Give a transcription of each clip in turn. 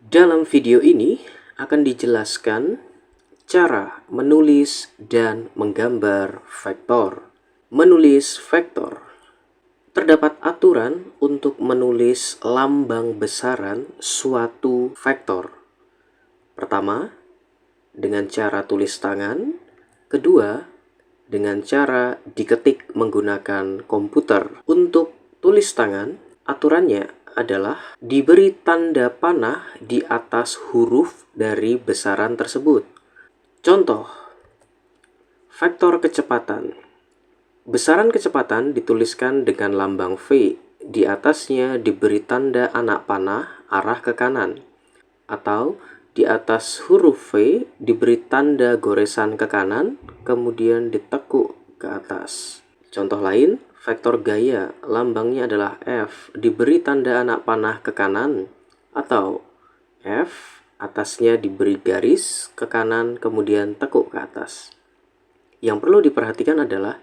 Dalam video ini akan dijelaskan cara menulis dan menggambar vektor. Menulis vektor. Terdapat aturan untuk menulis lambang besaran suatu vektor. Pertama, dengan cara tulis tangan. Kedua, dengan cara diketik menggunakan komputer. Untuk tulis tangan, aturannya adalah diberi tanda panah di atas huruf dari besaran tersebut. Contoh, vektor kecepatan. Besaran kecepatan dituliskan dengan lambang V. Di atasnya diberi tanda anak panah arah ke kanan. Atau di atas huruf V diberi tanda goresan ke kanan, kemudian ditekuk ke atas. Contoh lain, vektor gaya, lambangnya adalah F, diberi tanda anak panah ke kanan, atau F, atasnya diberi garis ke kanan, kemudian tekuk ke atas. Yang perlu diperhatikan adalah,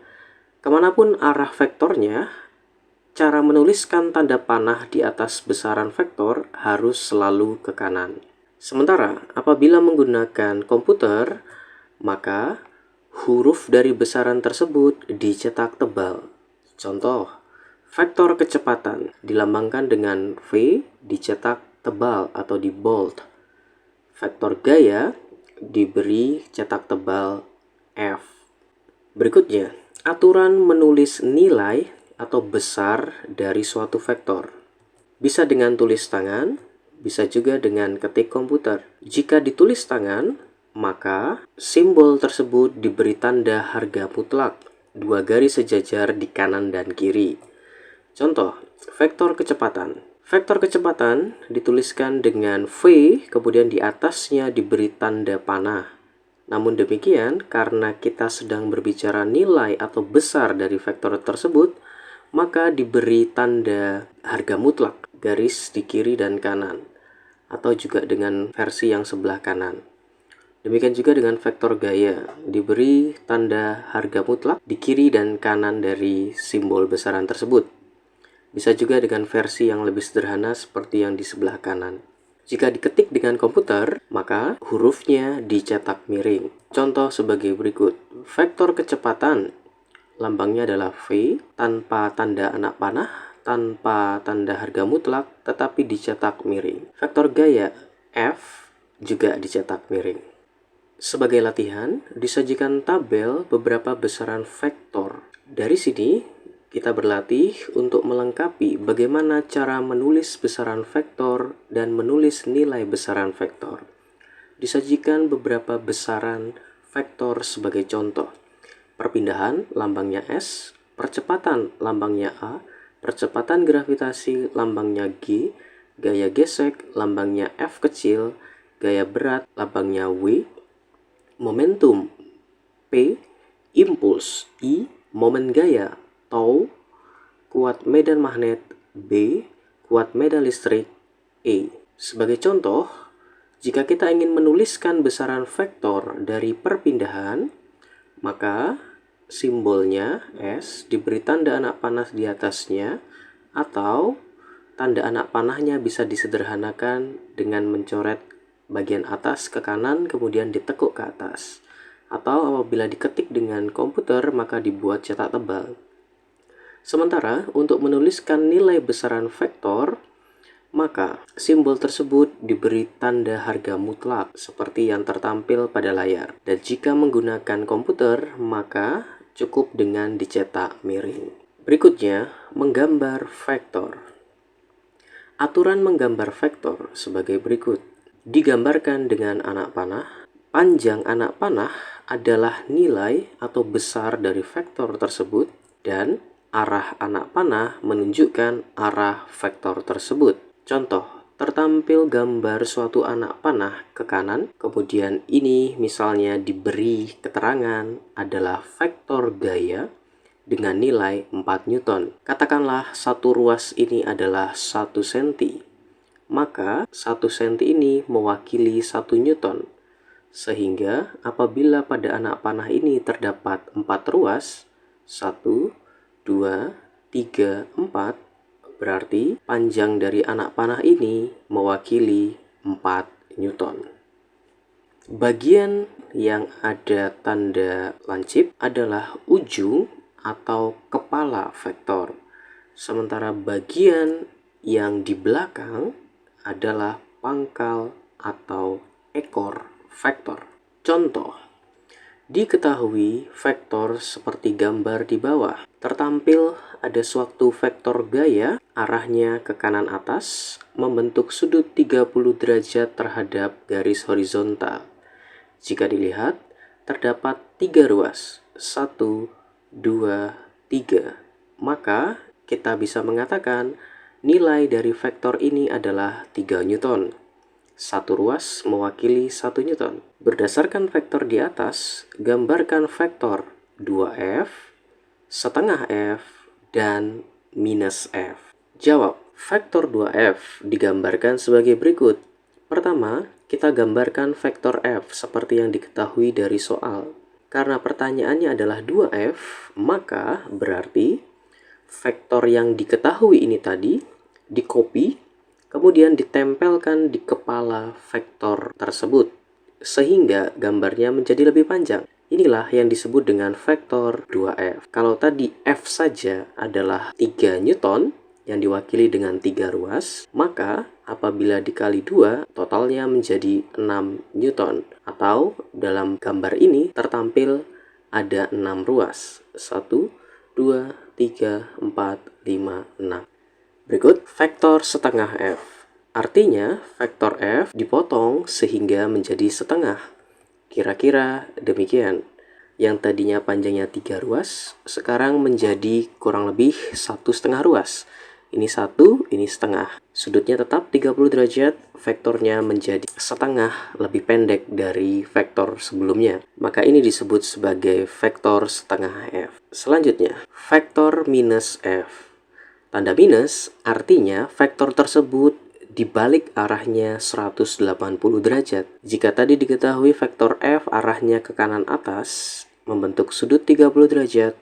kemanapun arah vektornya, cara menuliskan tanda panah di atas besaran vektor harus selalu ke kanan. Sementara apabila menggunakan komputer, maka huruf dari besaran tersebut dicetak tebal. Contoh, vektor kecepatan dilambangkan dengan V dicetak tebal atau di bold. Vektor gaya diberi cetak tebal F. Berikutnya, aturan menulis nilai atau besar dari suatu vektor. Bisa dengan tulis tangan, bisa juga dengan ketik komputer. Jika ditulis tangan, maka simbol tersebut diberi tanda harga mutlak, 2 garis sejajar di kanan dan kiri. Contoh, vektor kecepatan. Vektor kecepatan dituliskan dengan V, kemudian di atasnya diberi tanda panah. Namun demikian, karena kita sedang berbicara nilai atau besar dari vektor tersebut, maka diberi tanda harga mutlak, garis di kiri dan kanan, atau juga dengan versi yang sebelah kanan. Demikian juga dengan vektor gaya, diberi tanda harga mutlak di kiri dan kanan dari simbol besaran tersebut. Bisa juga dengan versi yang lebih sederhana seperti yang di sebelah kanan. Jika diketik dengan komputer, maka hurufnya dicetak miring. Contoh sebagai berikut. Vektor kecepatan, lambangnya adalah V, tanpa tanda anak panah, tanpa tanda harga mutlak, tetapi dicetak miring. Vektor gaya, F, juga dicetak miring. Sebagai latihan, disajikan tabel beberapa besaran vektor. Dari sini, kita berlatih untuk melengkapi bagaimana cara menulis besaran vektor dan menulis nilai besaran vektor. Disajikan beberapa besaran vektor sebagai contoh. Perpindahan lambangnya S, percepatan lambangnya A, percepatan gravitasi lambangnya G, gaya gesek lambangnya F kecil, gaya berat lambangnya W, momentum P, impuls I, momen gaya tau, kuat medan magnet B, kuat medan listrik E. Sebagai contoh, jika kita ingin menuliskan besaran vektor dari perpindahan, maka simbolnya S diberi tanda anak panah di atasnya, atau tanda anak panahnya bisa disederhanakan dengan mencoret bagian atas ke kanan kemudian ditekuk ke atas. Atau apabila diketik dengan komputer maka dibuat cetak tebal. Sementara untuk menuliskan nilai besaran vektor, maka simbol tersebut diberi tanda harga mutlak seperti yang tertampil pada layar. Dan jika menggunakan komputer, maka cukup dengan dicetak miring. Berikutnya, menggambar vektor. Aturan menggambar vektor sebagai berikut. Digambarkan dengan anak panah. Panjang anak panah adalah nilai atau besar dari vektor tersebut, dan arah anak panah menunjukkan arah vektor tersebut. Contoh, tertampil gambar suatu anak panah ke kanan, kemudian ini misalnya diberi keterangan adalah vektor gaya dengan nilai 4 Newton. Katakanlah satu ruas ini adalah 1 cm, maka 1 cm ini mewakili 1 Newton. Sehingga apabila pada anak panah ini terdapat 4 ruas, 1, 2, 3, 4, berarti panjang dari anak panah ini mewakili Newton. Bagian yang ada tanda lancip adalah ujung atau kepala vektor. Sementara bagian yang di belakang adalah pangkal atau ekor vektor. Contoh, diketahui vektor seperti gambar di bawah. Tertampil ada suatu vektor gaya, arahnya ke kanan atas, membentuk sudut 30 derajat terhadap garis horizontal. Jika dilihat, terdapat 3 ruas, 1, 2, 3. Maka kita bisa mengatakan nilai dari vektor ini adalah 3 Newton. Satu ruas mewakili 1 Newton. Berdasarkan vektor di atas, gambarkan vektor 2F, setengah F, dan minus F. Jawab, vektor 2F digambarkan sebagai berikut. Pertama, kita gambarkan vektor F seperti yang diketahui dari soal. Karena pertanyaannya adalah 2F, maka berarti vektor yang diketahui ini tadi di-copy, kemudian ditempelkan di kepala vektor tersebut, sehingga gambarnya menjadi lebih panjang. Inilah yang disebut dengan vektor 2F. Kalau tadi F saja adalah 3 Newton, yang diwakili dengan 3 ruas, maka apabila dikali 2, totalnya menjadi 6 Newton. Atau dalam gambar ini tertampil ada 6 ruas. 1, 2, 3, 4, 5, 6. Berikut vektor setengah F. Artinya vektor F dipotong sehingga menjadi setengah. Kira-kira demikian. Yang tadinya panjangnya 3 ruas, sekarang menjadi kurang lebih 1,5 ruas. Ini 1, ini setengah. Sudutnya tetap 30 derajat, vektornya menjadi setengah lebih pendek dari vektor sebelumnya. Maka ini disebut sebagai vektor setengah F. Selanjutnya, vektor minus F. Tanda minus artinya vektor tersebut dibalik arahnya 180 derajat. Jika tadi diketahui vektor F arahnya ke kanan atas, membentuk sudut 30 derajat,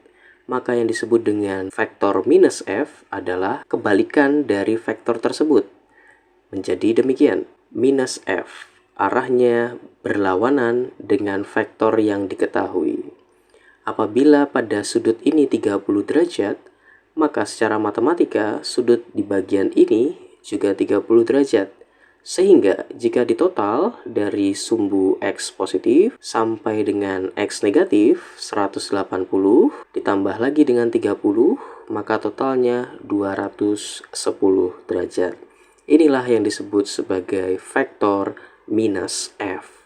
maka yang disebut dengan vektor minus F adalah kebalikan dari vektor tersebut. Menjadi demikian, minus F arahnya berlawanan dengan vektor yang diketahui. Apabila pada sudut ini 30 derajat, maka secara matematika sudut di bagian ini juga 30 derajat. Sehingga jika ditotal dari sumbu X positif sampai dengan X negatif 180 ditambah lagi dengan 30, maka totalnya 210 derajat. Inilah yang disebut sebagai vektor minus F.